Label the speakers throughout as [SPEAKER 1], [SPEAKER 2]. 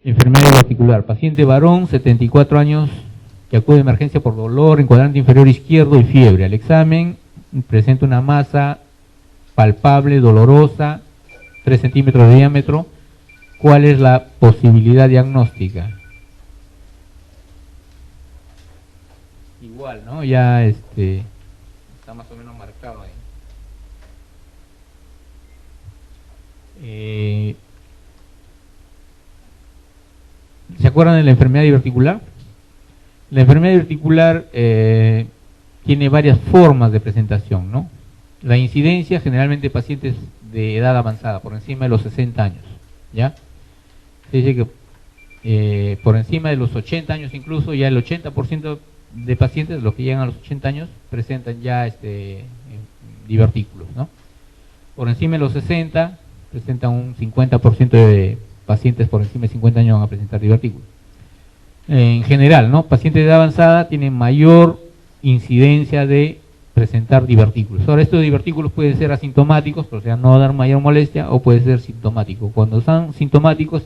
[SPEAKER 1] Enfermedad diverticular. Paciente varón, 74 años, que acude a emergencia por dolor en cuadrante inferior izquierdo y fiebre. Al examen presenta una masa palpable, dolorosa, 3 centímetros de diámetro. ¿Cuál es la posibilidad diagnóstica? Igual, ¿no? Ya está más o menos marcado ahí. ¿Se acuerdan de la enfermedad diverticular? La enfermedad diverticular tiene varias formas de presentación, ¿no? La incidencia, generalmente pacientes de edad avanzada, por encima de los 60 años, ¿ya? Se dice que por encima de los 80 años incluso, ya el 80% de pacientes, los que llegan a los 80 años, presentan ya divertículos, ¿no? Por encima de los 60, presentan un 50% de pacientes por encima de 50 años van a presentar divertículos. En general, ¿no? Pacientes de edad avanzada tienen mayor incidencia de presentar divertículos. Ahora, estos divertículos pueden ser asintomáticos, o sea, no dar mayor molestia, o puede ser sintomáticos. Cuando son sintomáticos,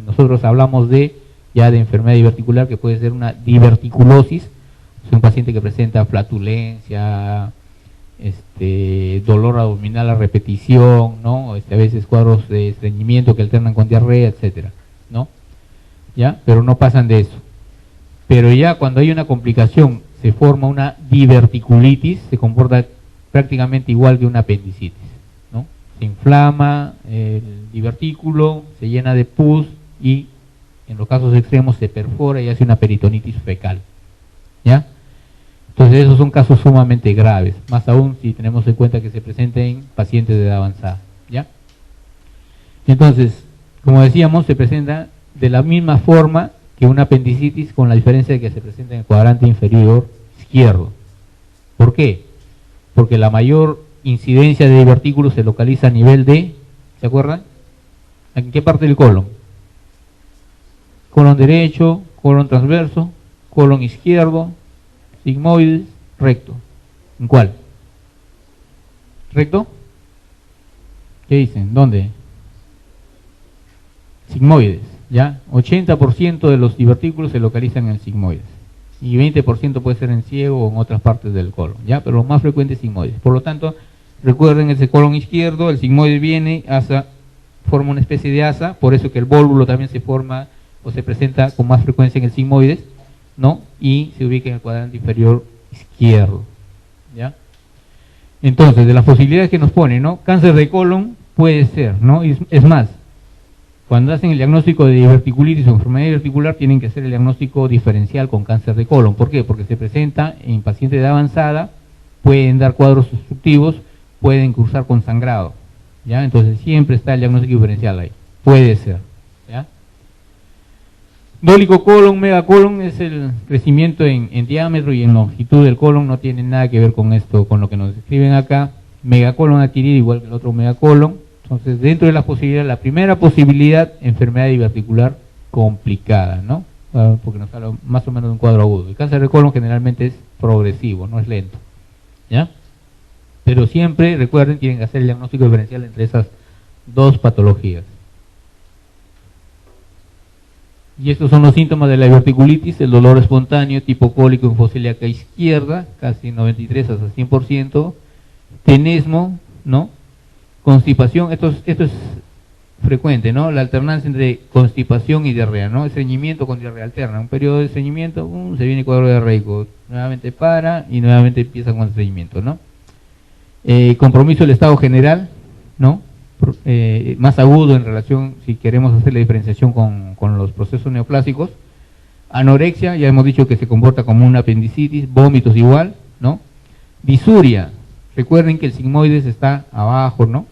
[SPEAKER 1] nosotros hablamos de enfermedad diverticular, que puede ser una diverticulosis, es un paciente que presenta flatulencia, dolor abdominal a repetición, ¿no? A veces cuadros de estreñimiento que alternan con diarrea, etcétera, ¿no? ¿Ya? Pero no pasan de eso. Pero ya cuando hay una complicación, se forma una diverticulitis, se comporta prácticamente igual que una apendicitis, ¿no? Se inflama el divertículo, se llena de pus y en los casos extremos se perfora y hace una peritonitis fecal, ¿ya? Entonces esos son casos sumamente graves, más aún si tenemos en cuenta que se presenta en pacientes de edad avanzada, ¿ya? Entonces, como decíamos, se presenta de la misma forma que una apendicitis, con la diferencia de que se presenta en el cuadrante inferior izquierdo. ¿Por qué? Porque la mayor incidencia de divertículos se localiza a nivel de, ¿se acuerdan? ¿En qué parte del colon? Colon derecho, colon transverso, colon izquierdo, sigmoides, recto. ¿En cuál? ¿Recto? ¿Qué dicen? ¿Dónde? Sigmoides, ¿ya? 80% de los divertículos se localizan en el sigmoides. Y 20% puede ser en ciego o en otras partes del colon, ¿ya? Pero lo más frecuente es sigmoides. Por lo tanto, recuerden ese colon izquierdo, el sigmoide viene, forma una especie de asa, por eso que el vólvulo también se forma o se presenta con más frecuencia en el sigmoides, ¿no? Y se ubica en el cuadrante inferior izquierdo, ¿ya? Entonces, de las posibilidades que nos pone, ¿no? Cáncer de colon puede ser, ¿no? Es más, cuando hacen el diagnóstico de diverticulitis o enfermedad diverticular, tienen que hacer el diagnóstico diferencial con cáncer de colon. ¿Por qué? Porque se presenta en pacientes de edad avanzada, pueden dar cuadros obstructivos, pueden cursar con sangrado, ¿ya? Entonces siempre está el diagnóstico diferencial ahí, puede ser, ¿ya? Dólico colon, megacolon es el crecimiento en diámetro y en longitud del colon, no tiene nada que ver con esto, con lo que nos describen acá. Megacolon adquirido igual que el otro megacolon. Entonces, dentro de las posibilidades, la primera posibilidad, enfermedad diverticular complicada, ¿no? Porque nos habla más o menos de un cuadro agudo. El cáncer de colon generalmente es progresivo, no es lento, ¿ya? Pero siempre, recuerden, tienen que hacer el diagnóstico diferencial entre esas dos patologías. Y estos son los síntomas de la diverticulitis: el dolor espontáneo, tipo cólico en fosa ilíaca izquierda, casi 93 hasta 100%, tenesmo, ¿no? Constipación, esto es frecuente, ¿no? La alternancia entre constipación y diarrea, ¿no? Estreñimiento con diarrea alterna, un periodo de estreñimiento, se viene cuadro diarreico, nuevamente para y nuevamente empieza con estreñimiento, ¿no? Compromiso del estado general, ¿no? Más agudo en relación, si queremos hacer la diferenciación con los procesos neoplásicos. Anorexia, ya hemos dicho que se comporta como una apendicitis, vómitos igual, ¿no? Disuria, recuerden que el sigmoides está abajo, ¿no?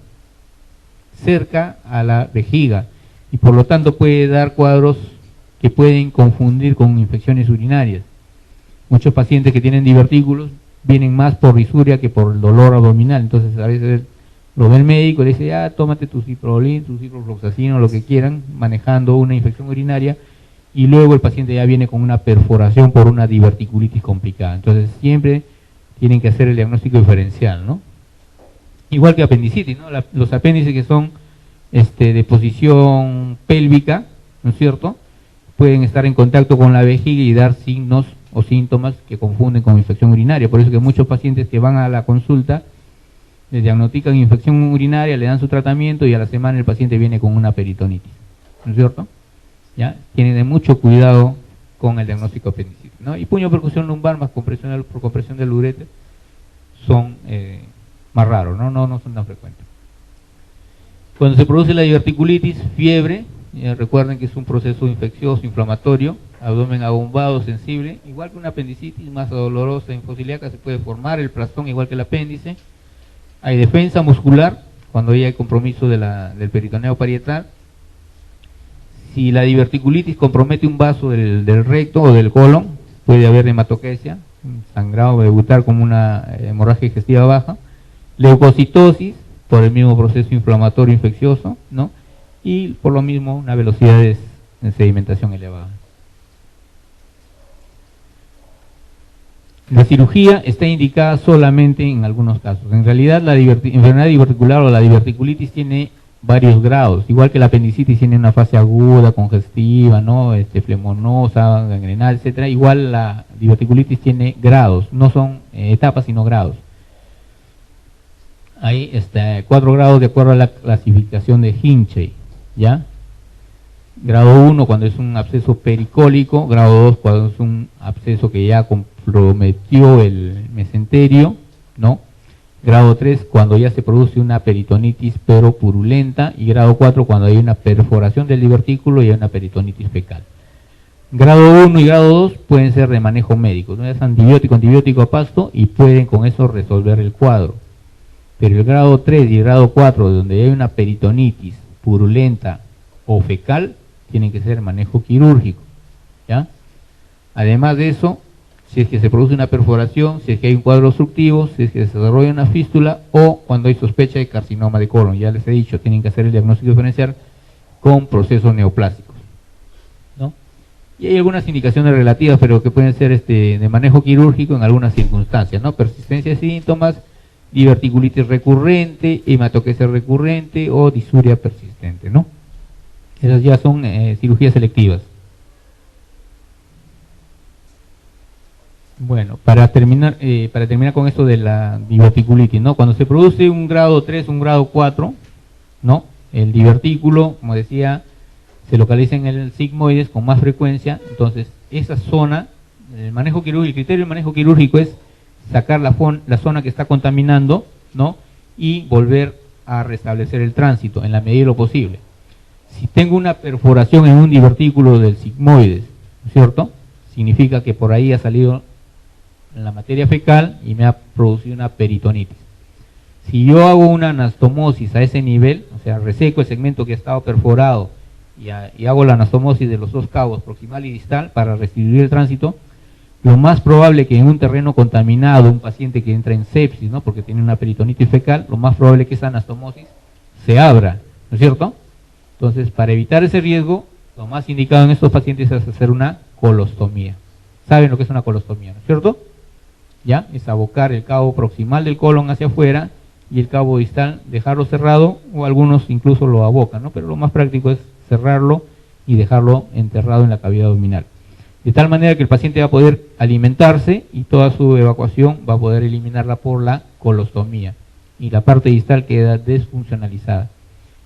[SPEAKER 1] Cerca a la vejiga, y por lo tanto puede dar cuadros que pueden confundir con infecciones urinarias. Muchos pacientes que tienen divertículos vienen más por disuria que por el dolor abdominal, entonces a veces lo ve el médico y le dice, tómate tu ciprolin, tu ciprofloxacino, lo que quieran, manejando una infección urinaria, y luego el paciente ya viene con una perforación por una diverticulitis complicada. Entonces siempre tienen que hacer el diagnóstico diferencial, ¿no? Igual que apendicitis, ¿no? Los apéndices que son de posición pélvica, ¿no es cierto? Pueden estar en contacto con la vejiga y dar signos o síntomas que confunden con infección urinaria. Por eso que muchos pacientes que van a la consulta les diagnostican infección urinaria, le dan su tratamiento y a la semana el paciente viene con una peritonitis, ¿no es cierto? ¿Ya? Tienen mucho cuidado con el diagnóstico de apendicitis, ¿no? Y puño percusión lumbar más compresión por compresión del ureter son más raros, ¿no? No son tan frecuentes. Cuando se produce la diverticulitis, fiebre, recuerden que es un proceso infeccioso, inflamatorio, abdomen abombado, sensible, igual que una apendicitis, masa dolorosa infociliaca, se puede formar el plastón igual que el apéndice. Hay defensa muscular cuando ya hay compromiso del peritoneo parietal. Si la diverticulitis compromete un vaso del recto o del colon, puede haber hematoquesia, sangrado, debutar como una hemorragia digestiva baja, leucocitosis por el mismo proceso inflamatorio infeccioso, ¿no? Y por lo mismo una velocidad de sedimentación elevada. La cirugía está indicada solamente en algunos casos. En realidad la enfermedad diverticular o la diverticulitis tiene varios grados, igual que la apendicitis tiene una fase aguda, congestiva, ¿no? Flemonosa, gangrenal, etcétera. Igual la diverticulitis tiene grados, no son etapas sino grados. Hay 4 grados de acuerdo a la clasificación de Hinchey, ¿ya? Grado 1 cuando es un absceso pericólico, grado 2 cuando es un absceso que ya comprometió el mesenterio, ¿no? Grado 3 cuando ya se produce una peritonitis pero purulenta, y grado 4 cuando hay una perforación del divertículo y hay una peritonitis fecal. Grado 1 y grado 2 pueden ser de manejo médico, ¿no? Es antibiótico a pasto y pueden con eso resolver el cuadro. Pero el grado 3 y el grado 4 donde hay una peritonitis purulenta o fecal, tienen que ser manejo quirúrgico, ¿ya? Además de eso, si es que se produce una perforación, si es que hay un cuadro obstructivo, si es que se desarrolla una fístula o cuando hay sospecha de carcinoma de colon, ya les he dicho, tienen que hacer el diagnóstico diferencial con procesos neoplásicos, ¿no? Y hay algunas indicaciones relativas, pero que pueden ser de manejo quirúrgico en algunas circunstancias, ¿no? Persistencia de síntomas, diverticulitis recurrente, hematoquesia recurrente o disuria persistente, ¿no? Esas ya son cirugías selectivas. Bueno, para terminar con esto de la diverticulitis, ¿no? Cuando se produce un grado 3, un grado 4, ¿no? El divertículo, como decía, se localiza en el sigmoides con más frecuencia. Entonces, esa zona, el manejo quirúrgico, el criterio del manejo quirúrgico es sacar la zona que está contaminando, ¿no? Y volver a restablecer el tránsito en la medida de lo posible. Si tengo una perforación en un divertículo del sigmoides, ¿cierto? Significa que por ahí ha salido la materia fecal y me ha producido una peritonitis. Si yo hago una anastomosis a ese nivel, o sea, reseco el segmento que ha estado perforado y hago la anastomosis de los dos cabos, proximal y distal, para restituir el tránsito, lo más probable que en un terreno contaminado, un paciente que entra en sepsis, ¿no? Porque tiene una peritonitis fecal, lo más probable que esa anastomosis se abra, ¿no es cierto? Entonces, para evitar ese riesgo, lo más indicado en estos pacientes es hacer una colostomía. ¿Saben lo que es una colostomía, no es cierto? ¿Ya? Es abocar el cabo proximal del colon hacia afuera y el cabo distal dejarlo cerrado, o algunos incluso lo abocan, ¿no? Pero lo más práctico es cerrarlo y dejarlo enterrado en la cavidad abdominal. De tal manera que el paciente va a poder alimentarse y toda su evacuación va a poder eliminarla por la colostomía. Y la parte distal queda desfuncionalizada.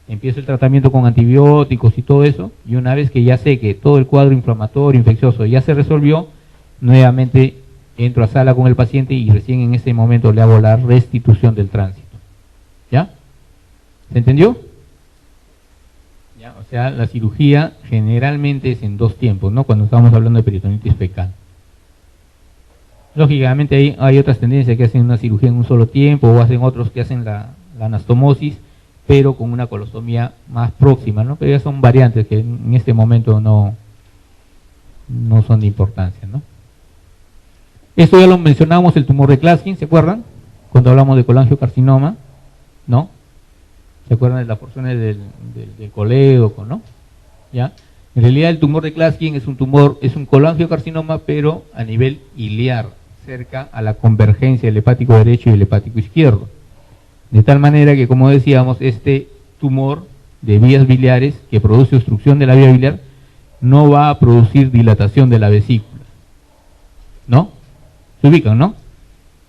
[SPEAKER 1] Empiezo el tratamiento con antibióticos y todo eso, y una vez que ya sé que todo el cuadro inflamatorio, infeccioso ya se resolvió, nuevamente entro a sala con el paciente y recién en ese momento le hago la restitución del tránsito. ¿Ya? ¿Se entendió? ¿Ya? O sea, la cirugía generalmente es en 2 tiempos, ¿no? Cuando estamos hablando de peritonitis fecal. Lógicamente hay otras tendencias que hacen una cirugía en un solo tiempo, o hacen otros que hacen la anastomosis, pero con una colostomía más próxima, ¿no? Pero ya son variantes que en este momento no son de importancia, ¿no? Esto ya lo mencionamos, el tumor de Klatskin, ¿se acuerdan? Cuando hablamos de colangiocarcinoma, ¿no? ¿Se acuerdan de las porciones del colédoco, ¿no? ¿Ya? En realidad el tumor de Klatskin es un colangiocarcinoma, pero a nivel iliar, cerca a la convergencia del hepático derecho y el hepático izquierdo. De tal manera que, como decíamos, este tumor de vías biliares que produce obstrucción de la vía biliar no va a producir dilatación de la vesícula, ¿no? Se ubican, ¿no?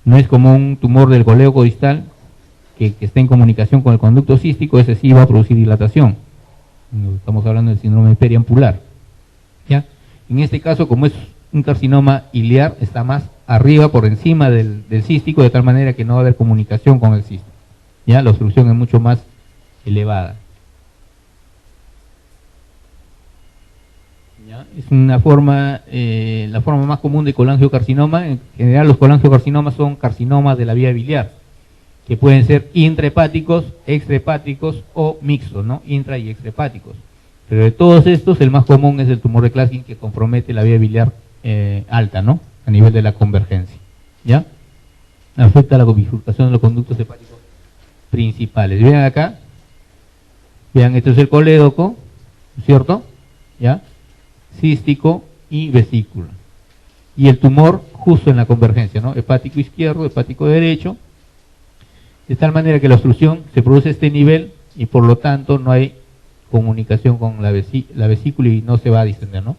[SPEAKER 1] No es como un tumor del colédoco distal que está en comunicación con el conducto cístico, ese sí va a producir dilatación. Estamos hablando del síndrome periampular, ¿ya? En este caso, como es un carcinoma ilear, está más arriba, por encima del cístico, de tal manera que no va a haber comunicación con el cístico, ¿ya? La obstrucción es mucho más elevada. ¿Ya? Es una forma, la forma más común de colangiocarcinoma. En general los colangiocarcinomas son carcinomas de la vía biliar, que pueden ser intrahepáticos, extrahepáticos o mixtos, ¿no? Intra y extrahepáticos. Pero de todos estos, el más común es el tumor de Klatskin, que compromete la vía biliar alta, ¿no? A nivel de la convergencia, ¿ya? Afecta la bifurcación de los conductos hepáticos principales. Vean acá, vean, esto es el colédoco, ¿cierto? ¿Ya? Cístico y vesícula. Y el tumor justo en la convergencia, ¿no? Hepático izquierdo, hepático derecho, de tal manera que la obstrucción se produce a este nivel y por lo tanto no hay comunicación con la vesícula y no se va a distender, ¿no?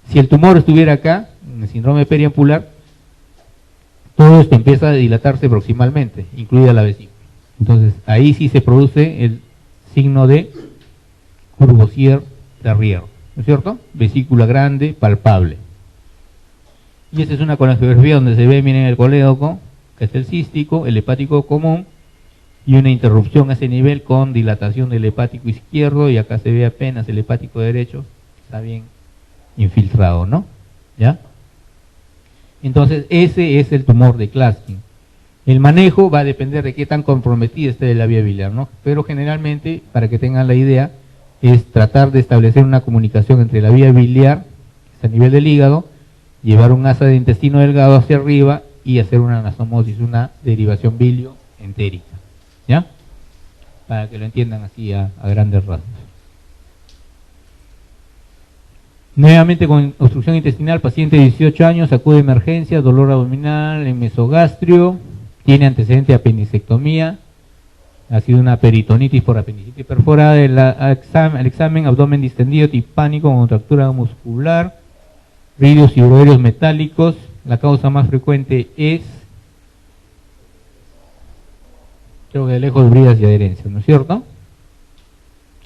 [SPEAKER 1] Si el tumor estuviera acá, en el síndrome periampular, todo esto empieza a dilatarse proximalmente, incluida la vesícula. Entonces ahí sí se produce el signo de Courvoisier-Terrier, ¿no es cierto? Vesícula grande, palpable. Y esta es una colangiografía donde se ve, miren, el colédoco, que es el cístico, el hepático común, y una interrupción a ese nivel con dilatación del hepático izquierdo, y acá se ve apenas el hepático derecho, está bien infiltrado, ¿no? ¿Ya? Entonces ese es el tumor de Klatskin. El manejo va a depender de qué tan comprometida esté la vía biliar, ¿no? Pero generalmente, para que tengan la idea, es tratar de establecer una comunicación entre la vía biliar, que es a nivel del hígado, llevar un asa de intestino delgado hacia arriba y hacer una anastomosis, una derivación bilioentérica, ¿ya? Para que lo entiendan así a grandes rasgos. Nuevamente con obstrucción intestinal, paciente de 18 años, acude a emergencia, dolor abdominal en mesogastrio, tiene antecedente de apendicectomía, ha sido una peritonitis por apendicitis perforada, el examen abdomen distendido, timpánico, contractura muscular, ríos y uroerios metálicos. La causa más frecuente es, creo que de lejos, bridas y adherencias, ¿no es cierto?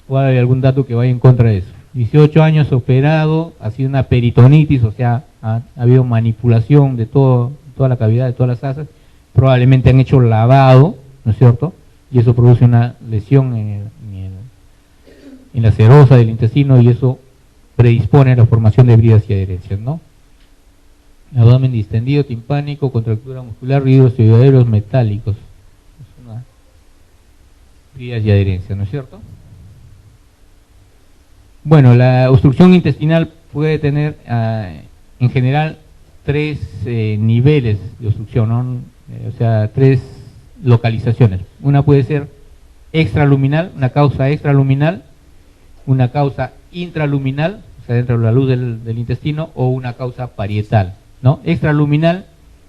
[SPEAKER 1] ¿O hay algún dato que vaya en contra de eso? 18 años operado, ha sido una peritonitis, o sea, ha habido manipulación de toda la cavidad, de todas las asas, probablemente han hecho lavado, ¿no es cierto? Y eso produce una lesión en la serosa del intestino y eso predispone a la formación de bridas y adherencias, ¿no? Abdomen distendido, timpánico, contractura muscular, ríos y uroerios metálicos. Es una bridas y adherencias, ¿no es cierto? Bueno, la obstrucción intestinal puede tener en general tres niveles de obstrucción, ¿no? O sea, tres localizaciones. Una puede ser extraluminal, una causa extraluminal, una causa intraluminal, o sea, dentro de la luz del intestino, o una causa parietal, ¿no? Extraluminal,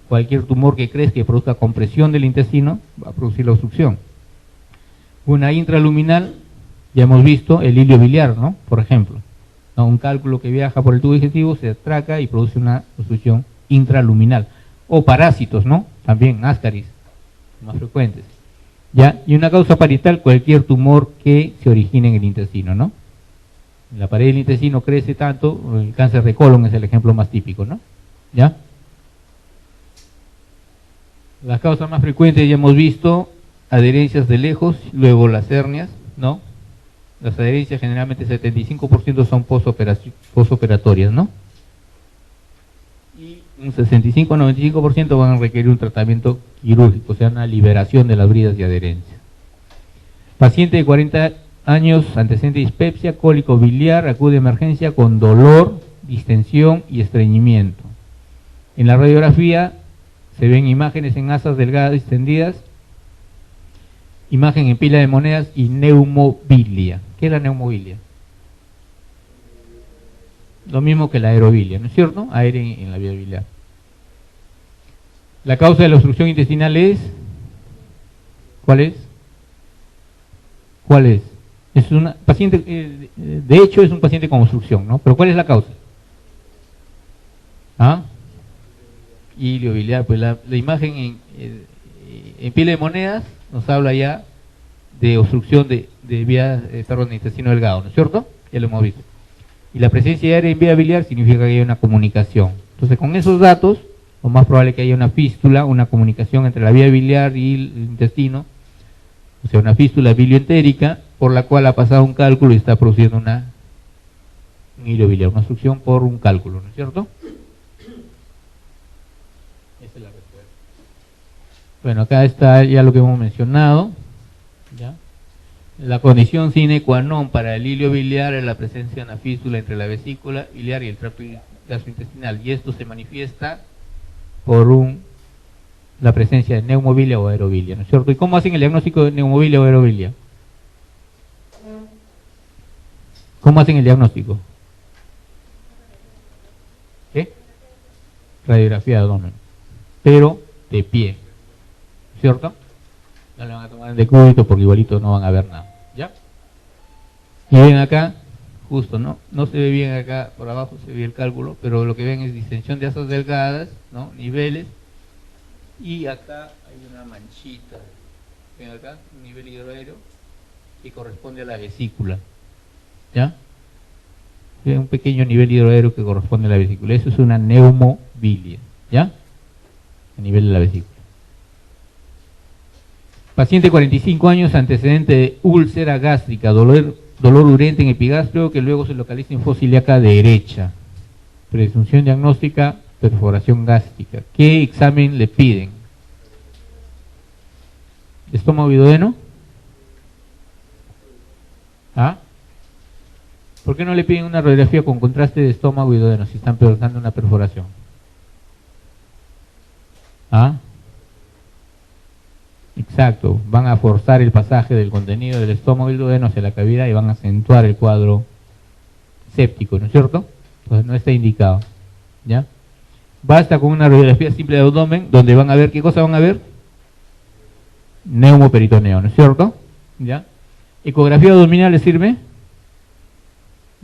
[SPEAKER 1] cualquier tumor que crezca y produzca compresión del intestino va a producir la obstrucción. Una intraluminal, ya hemos visto el hilio biliar, ¿no? Por ejemplo, ¿no? Un cálculo que viaja por el tubo digestivo se atraca y produce una obstrucción intraluminal. O parásitos, ¿no? También ascaris, más frecuentes. ¿Ya? Y una causa parietal, cualquier tumor que se origine en el intestino, ¿no? La pared del intestino crece tanto, el cáncer de colon es el ejemplo más típico, ¿no? ¿Ya? Las causas más frecuentes ya hemos visto, adherencias de lejos, luego las hernias, ¿no? Las adherencias generalmente 75% son posoperatorias, ¿no? Y un 65-95% van a requerir un tratamiento quirúrgico, o sea, una liberación de las bridas y adherencias. Paciente de 40 años, antecedente de dispepsia, cólico biliar, acude a emergencia con dolor, distensión y estreñimiento. En la radiografía se ven imágenes en asas delgadas distendidas, imagen en pila de monedas y neumobilia. ¿Qué es la neumobilia? Lo mismo que la aerobilia, ¿no es cierto? Aire en la vía biliar. La causa de la obstrucción intestinal es, ¿cuál es? ¿Cuál es? Es una paciente, de hecho es un paciente con obstrucción, ¿no? Pero ¿cuál es la causa? ¿Ah? Iliobiliar, pues la imagen en pila de monedas nos habla ya de obstrucción de vía del intestino delgado, ¿no es cierto? Ya lo hemos visto. Y la presencia de aire en vía biliar significa que hay una comunicación. Entonces, con esos datos, lo más probable es que haya una fístula, una comunicación entre la vía biliar y el intestino, o sea, una fístula bilioentérica, por la cual ha pasado un cálculo y está produciendo un hilo biliar, una obstrucción por un cálculo, ¿no es cierto? Esa es la respuesta. Bueno, acá está ya lo que hemos mencionado, ¿ya? La condición sine qua non para el hilo biliar es la presencia de una fístula entre la vesícula biliar y el tracto gastrointestinal, y esto se manifiesta por la presencia de neumobilia o aerobilia, ¿no es cierto? ¿Y cómo hacen el diagnóstico de neumobilia o aerobilia? ¿Cómo hacen el diagnóstico? ¿Qué? Radiografía de abdomen, pero de pie, ¿cierto? No le van a tomar en decúbito porque igualito no van a ver nada, ¿ya? Y ven acá, justo, ¿no? No se ve bien acá, por abajo se ve el cálculo, pero lo que ven es distensión de asas delgadas, ¿no? Niveles, y acá hay una manchita, ven acá, un nivel hidroaéreo que corresponde a la vesícula, ¿ya? Ven un pequeño nivel hidroaéreo que corresponde a la vesícula, eso es una neumobilia, ¿ya? A nivel de la vesícula. Paciente 45 años, antecedente de úlcera gástrica, dolor urente en epigastrio que luego se localiza en fosa ilíaca derecha. Presunción diagnóstica, perforación gástrica. ¿Qué examen le piden? ¿Estómago y duodeno? ¿Ah? ¿Por qué no le piden una radiografía con contraste de estómago y duodeno si están pensando una perforación? ¿Ah? Exacto, van a forzar el pasaje del contenido del estómago y el duodeno hacia la cavidad y van a acentuar el cuadro séptico, ¿no es cierto? Entonces no está indicado, ¿ya? Basta con una radiografía simple de abdomen donde van a ver, ¿qué cosa van a ver? Neumoperitoneo, ¿no es cierto? ¿Ya? ¿Ecografía abdominal les sirve?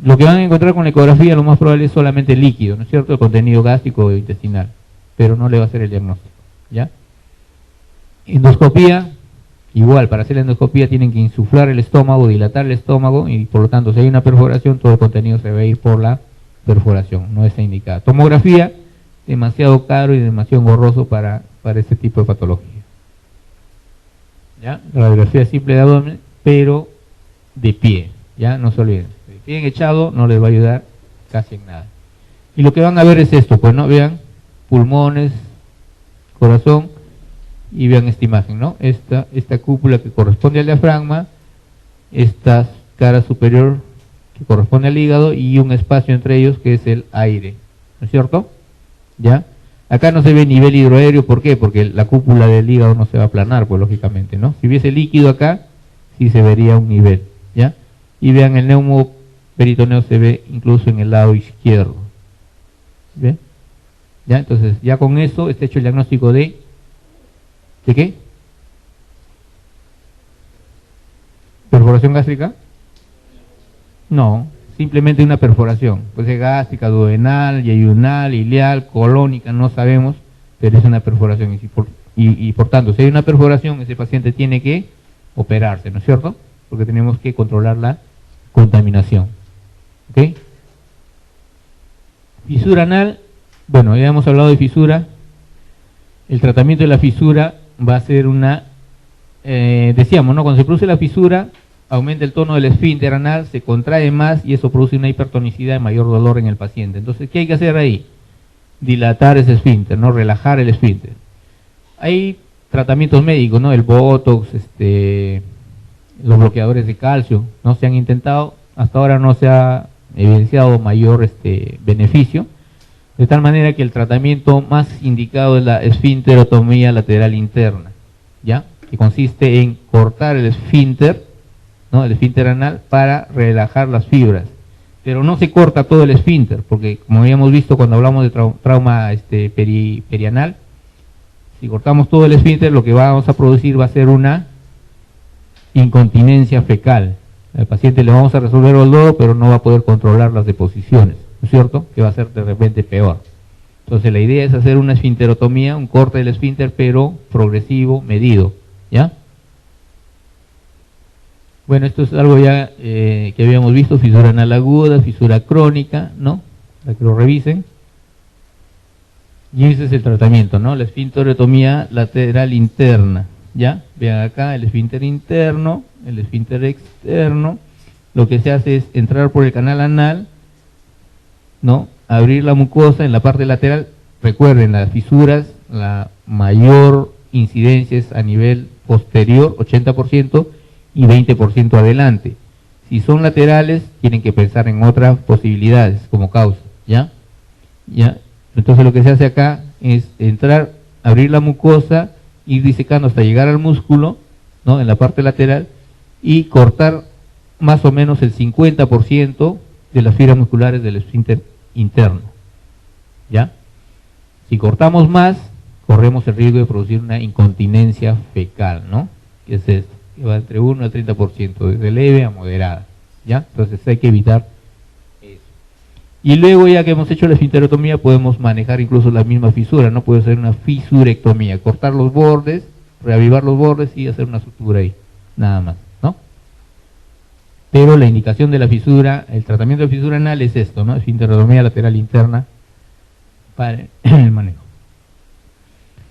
[SPEAKER 1] Lo que van a encontrar con la ecografía lo más probable es solamente líquido, ¿no es cierto? El contenido gástrico o intestinal, pero no le va a hacer el diagnóstico, ¿ya? Endoscopía, igual, para hacer la endoscopía tienen que insuflar el estómago, dilatar el estómago y por lo tanto si hay una perforación todo el contenido se va a ir por la perforación, no está indicada. Tomografía, demasiado caro y demasiado engorroso para este tipo de patología. ¿Ya? Radiografía simple de abdomen, pero de pie, ya no se olviden. Si tienen echado no les va a ayudar casi en nada. Y lo que van a ver es esto, pues no, vean, pulmones, corazón, y vean esta imagen, ¿no? Esta cúpula que corresponde al diafragma, esta cara superior que corresponde al hígado y un espacio entre ellos que es el aire, ¿no es cierto? ¿Ya? Acá no se ve nivel hidroaéreo, ¿por qué? Porque la cúpula del hígado no se va a aplanar, pues lógicamente, ¿no? Si hubiese líquido acá, sí se vería un nivel, ¿ya? Y vean, el neumoperitoneo se ve incluso en el lado izquierdo, ¿ve? ¿Ya? Entonces, ya con eso está hecho el diagnóstico ¿de qué? ¿Perforación gástrica? No, simplemente una perforación. Puede ser gástrica, duodenal, yeyunal, ileal, colónica, no sabemos, pero es una perforación. Y por tanto, si hay una perforación, ese paciente tiene que operarse, ¿no es cierto? Porque tenemos que controlar la contaminación. ¿Ok? Fisura anal, bueno, ya hemos hablado de fisura. El tratamiento de la fisura va a ser decíamos, ¿no? Cuando se produce la fisura, aumenta el tono del esfínter anal, se contrae más y eso produce una hipertonicidad y mayor dolor en el paciente. Entonces, ¿qué hay que hacer ahí? Dilatar ese esfínter, ¿no? Relajar el esfínter. Hay tratamientos médicos, ¿no? El botox, los bloqueadores de calcio, ¿no? Se han intentado, hasta ahora no se ha evidenciado mayor beneficio. De tal manera que el tratamiento más indicado es la esfínterotomía lateral interna, ¿ya? Que consiste en cortar el esfínter, ¿no? El esfínter anal para relajar las fibras. Pero no se corta todo el esfínter, porque como habíamos visto cuando hablamos de trauma perianal, si cortamos todo el esfínter lo que vamos a producir va a ser una incontinencia fecal, Al paciente le vamos a resolver el dolor, pero no va a poder controlar las deposiciones, ¿no es cierto? Que va a ser de repente peor. Entonces la idea es hacer una esfinterotomía, un corte del esfínter, pero progresivo, medido, ¿ya? Bueno, esto es algo ya que habíamos visto, fisura anal aguda, fisura crónica, ¿no? Para que lo revisen. Y ese es el tratamiento, ¿no? La esfinterotomía lateral interna, ¿ya? Vean acá el esfínter interno, el esfínter externo. Lo que se hace es entrar por el canal anal, ¿no? Abrir la mucosa en la parte lateral. Recuerden, las fisuras, la mayor incidencia es a nivel posterior, 80%, y 20% adelante. Si son laterales, tienen que pensar en otras posibilidades como causa, ¿ya? ¿Ya? Entonces lo que se hace acá es entrar, abrir la mucosa, ir disecando hasta llegar al músculo, ¿no? En la parte lateral, y cortar más o menos el 50% de las fibras musculares del esfínter interno, ¿ya? Si cortamos más, corremos el riesgo de producir una incontinencia fecal, ¿no? Que es esto, que va entre 1 al 30%, desde leve a moderada, ¿ya? Entonces hay que evitar eso. Y luego, ya que hemos hecho la esfinterotomía, podemos manejar incluso la misma fisura, ¿no? Puede ser una fisurectomía, cortar los bordes, reavivar los bordes y hacer una sutura ahí, nada más, ¿no? Pero la indicación de la fisura, el tratamiento de fisura anal es esto, ¿no? Esfinterotomía lateral interna para el manejo.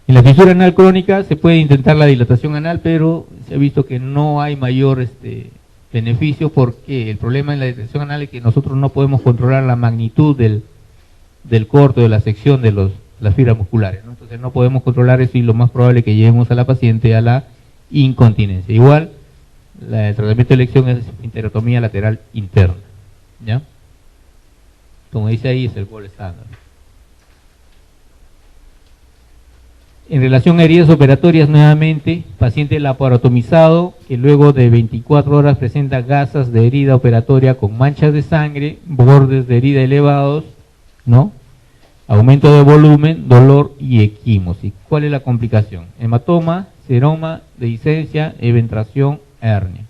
[SPEAKER 1] En la fisura anal crónica se puede intentar la dilatación anal, pero se ha visto que no hay mayor beneficio, porque el problema en la dilatación anal es que nosotros no podemos controlar la magnitud del corte, de la sección de las fibras musculares, ¿no? Entonces no podemos controlar eso y lo más probable es que llevemos a la paciente a la incontinencia. Igual, el tratamiento de elección es esfinterotomía lateral interna, ¿ya? Como dice ahí, es el gol estándar. En relación a heridas operatorias, nuevamente, paciente laparotomizado que luego de 24 horas presenta gasas de herida operatoria con manchas de sangre, bordes de herida elevados, ¿no? Aumento de volumen, dolor y equimosis. ¿Cuál es la complicación? Hematoma, seroma, dehiscencia, eventración, hernia.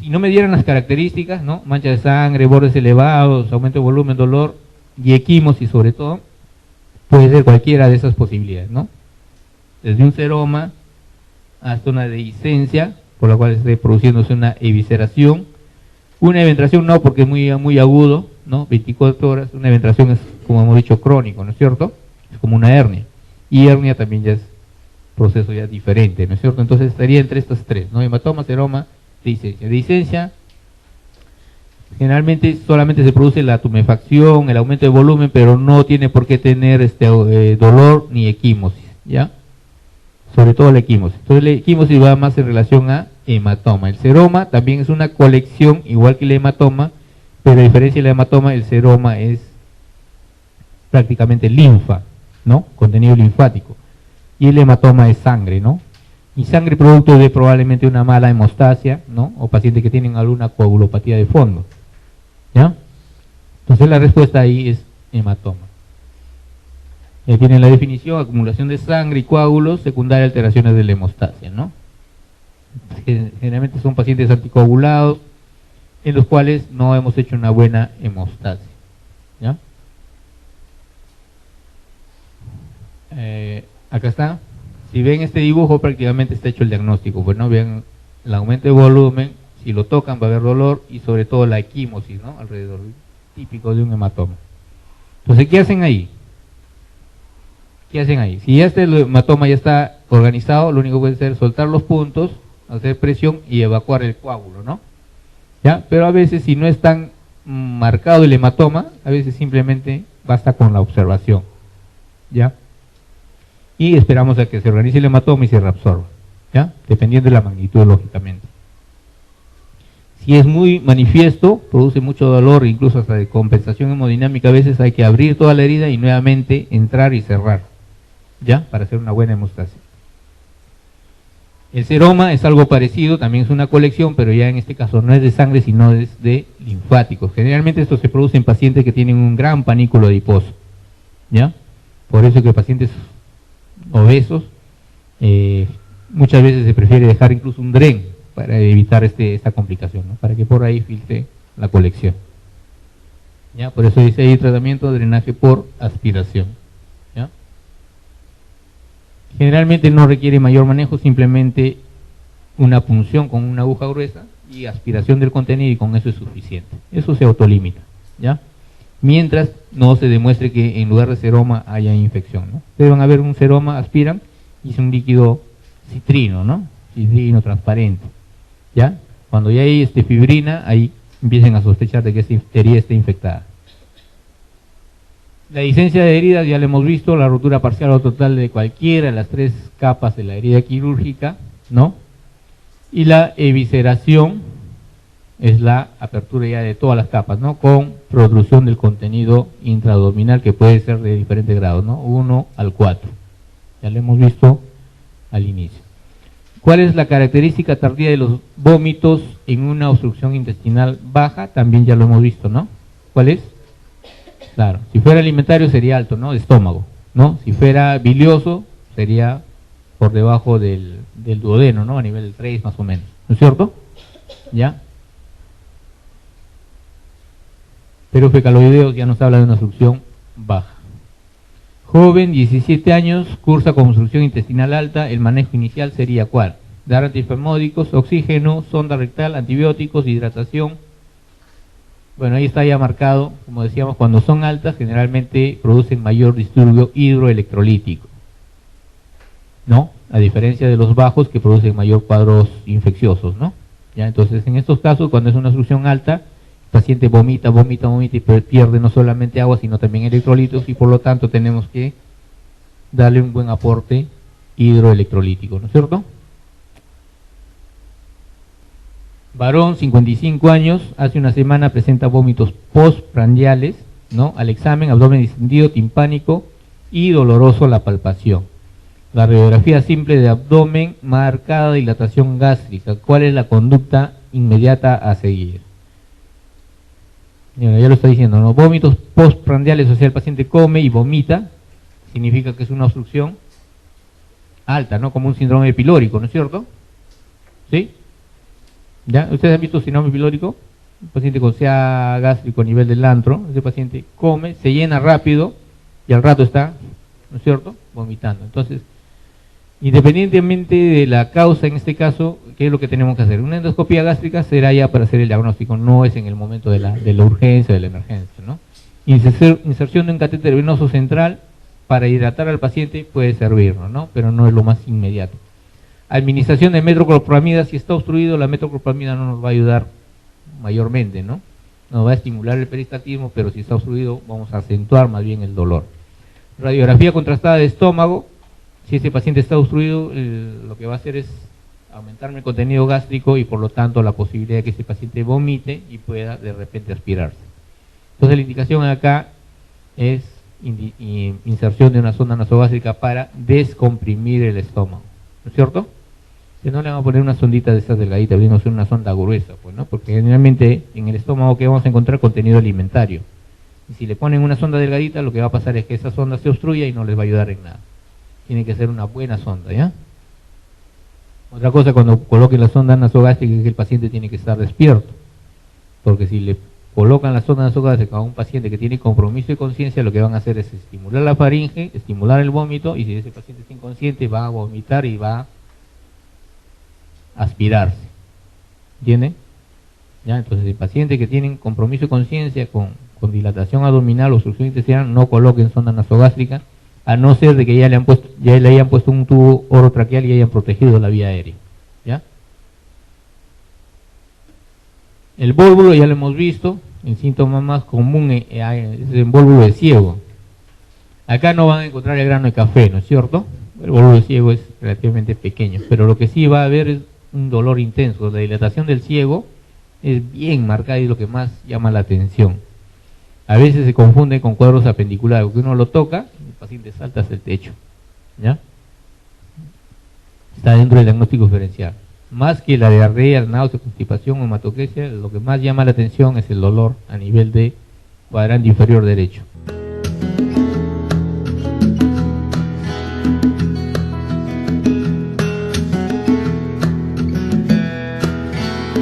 [SPEAKER 1] Si no me dieran las características, ¿no? Mancha de sangre, bordes elevados, aumento de volumen, dolor y equimosis sobre todo, puede ser cualquiera de esas posibilidades, ¿no? Desde un seroma hasta una dehiscencia, por la cual esté produciéndose una evisceración. Una eventración no, porque es muy agudo, ¿no? 24 horas, una eventración es, como hemos dicho, crónico, ¿no es cierto? Es como una hernia. Y hernia también ya es proceso ya diferente, ¿no es cierto? Entonces estaría entre estas tres, ¿no? Hematoma, seroma, dehiscencia. Dehiscencia, generalmente solamente se produce la tumefacción, el aumento de volumen, pero no tiene por qué tener dolor ni equimosis, ¿ya? Sobre todo la equimosis. Entonces la equimosis va más en relación a hematoma. El seroma también es una colección, igual que el hematoma, pero a diferencia del hematoma, el seroma es prácticamente linfa, ¿no? Contenido linfático. Y el hematoma es sangre, ¿no? Y sangre producto de probablemente una mala hemostasia, ¿no? O pacientes que tienen alguna coagulopatía de fondo, ¿ya? Entonces la respuesta ahí es hematoma. Ya tienen la definición: acumulación de sangre y coágulos, secundaria alteraciones de la hemostasia, ¿no? Generalmente son pacientes anticoagulados en los cuales no hemos hecho una buena hemostasia, ¿ya? Acá está. Si ven este dibujo, prácticamente está hecho el diagnóstico. Pues no, vean el aumento de volumen, si lo tocan va a haber dolor y sobre todo la equimosis, ¿no? Alrededor, típico de un hematoma. Entonces, ¿qué hacen ahí? ¿Qué hacen ahí? Si ya este hematoma ya está organizado, lo único que pueden hacer es soltar los puntos, hacer presión y evacuar el coágulo, ¿no? ¿Ya? Pero a veces, si no es tan marcado el hematoma, a veces simplemente basta con la observación, ¿ya? Y esperamos a que se organice el hematoma y se reabsorba, ¿ya? Dependiendo de la magnitud, lógicamente. Si es muy manifiesto, produce mucho dolor, incluso hasta de compensación hemodinámica, a veces hay que abrir toda la herida y nuevamente entrar y cerrar, ¿ya? Para hacer una buena hemostasia. El seroma es algo parecido, también es una colección, pero ya en este caso no es de sangre, sino es de linfáticos. Generalmente esto se produce en pacientes que tienen un gran panículo adiposo, ¿ya? Por eso que pacientes obesos, muchas veces se prefiere dejar incluso un dren, para evitar esta complicación, ¿no? Para que por ahí filtre la colección. ¿Ya? Por eso dice ahí tratamiento de drenaje por aspiración. ¿Ya? Generalmente no requiere mayor manejo, simplemente una punción con una aguja gruesa y aspiración del contenido, y con eso es suficiente. Eso se autolimita, ¿ya? Mientras no se demuestre que en lugar de seroma haya infección, ¿no? Ustedes van a ver un seroma, aspiran y es un líquido citrino, ¿no? Citrino transparente, ¿ya? Cuando ya hay fibrina, ahí empiecen a sospechar de que esta herida está infectada. La licencia de heridas ya lo hemos visto, la rotura parcial o total de cualquiera de las 3 capas de la herida quirúrgica, ¿no? Y la evisceración es la apertura ya de todas las capas, ¿no? Con protrusión del contenido intraabdominal, que puede ser de diferentes grados, ¿no? 1 al 4. Ya lo hemos visto al inicio. ¿Cuál es la característica tardía de los vómitos en una obstrucción intestinal baja? También ya lo hemos visto, ¿no? ¿Cuál es? Claro, si fuera alimentario sería alto, ¿no? De estómago, ¿no? Si fuera bilioso sería por debajo del duodeno, ¿no? A nivel del 3 más o menos, ¿no es cierto? ¿Ya? Pero fecaloideos ya nos habla de una obstrucción baja. Joven, 17 años, cursa con obstrucción intestinal alta. El manejo inicial sería ¿cuál? Dar antiespasmódicos, oxígeno, sonda rectal, antibióticos, hidratación. Bueno, ahí está ya marcado, como decíamos, cuando son altas generalmente producen mayor disturbio hidroelectrolítico, ¿no? A diferencia de los bajos que producen mayor cuadros infecciosos, ¿no? Ya, entonces en estos casos, cuando es una obstrucción alta, el paciente vomita y pierde no solamente agua, sino también electrolitos, y por lo tanto tenemos que darle un buen aporte hidroelectrolítico, ¿no es cierto? Varón, 55 años, hace una semana presenta vómitos postprandiales, ¿no? Al examen, abdomen distendido, timpánico y doloroso la palpación. La radiografía simple de abdomen, marcada dilatación gástrica. ¿Cuál es la conducta inmediata a seguir? Ya lo está diciendo, ¿no? Vómitos postprandiales, o sea, el paciente come y vomita, significa que es una obstrucción alta, ¿no? Como un síndrome pilórico, ¿no es cierto? ¿Sí? ¿Ya? ¿Ustedes han visto síndrome pilórico? Un paciente con CA gástrico a nivel del antro, ese paciente come, se llena rápido y al rato está, ¿no es cierto?, vomitando. Entonces, independientemente de la causa, en este caso, ¿qué es lo que tenemos que hacer? Una endoscopía gástrica será ya para hacer el diagnóstico, no es en el momento de la urgencia, de la emergencia, ¿no? Inserción de un catéter venoso central para hidratar al paciente puede servirnos, ¿no? Pero no es lo más inmediato. Administración de metoclopramida, si está obstruido, la metoclopramida no nos va a ayudar mayormente, ¿no? Nos va a estimular el peristaltismo, pero si está obstruido vamos a acentuar más bien el dolor. Radiografía contrastada de estómago, si ese paciente está obstruido, lo que va a hacer es aumentarme el contenido gástrico y por lo tanto la posibilidad de que ese paciente vomite y pueda de repente aspirarse. Entonces la indicación acá es inserción de una sonda nasogástrica para descomprimir el estómago, ¿no es cierto? Que no le vamos a poner una sondita de esas delgaditas, vamos a hacer una sonda gruesa, pues, ¿no? Porque generalmente en el estómago que vamos a encontrar contenido alimentario. Y si le ponen una sonda delgadita, lo que va a pasar es que esa sonda se obstruya y no les va a ayudar en nada. Tiene que ser una buena sonda, ¿ya? Otra cosa, cuando coloquen la sonda nasogástrica, es que el paciente tiene que estar despierto. Porque si le colocan la sonda nasogástrica a un paciente que tiene compromiso de conciencia, lo que van a hacer es estimular la faringe, estimular el vómito, y si ese paciente está inconsciente, va a vomitar y va a aspirarse. ¿Entienden? ¿Ya? Entonces, el paciente que tiene compromiso de conciencia con dilatación abdominal o obstrucción intestinal, no coloquen sonda nasogástrica, a no ser de que ya le hayan puesto un tubo orotraqueal y hayan protegido la vía aérea. ¿Ya? El vólvulo ya lo hemos visto, el síntoma más común es el vólvulo de ciego. Acá no van a encontrar el grano de café, ¿no es cierto? El vólvulo de ciego es relativamente pequeño, pero lo que sí va a haber es un dolor intenso. La dilatación del ciego es bien marcada y es lo que más llama la atención. A veces se confunde con cuadros apendiculares, porque uno lo toca y el paciente salta hacia el techo, ¿ya? Está dentro del diagnóstico diferencial. Más que la diarrea, náusea, constipación o hematocresia, lo que más llama la atención es el dolor a nivel de cuadrante inferior derecho.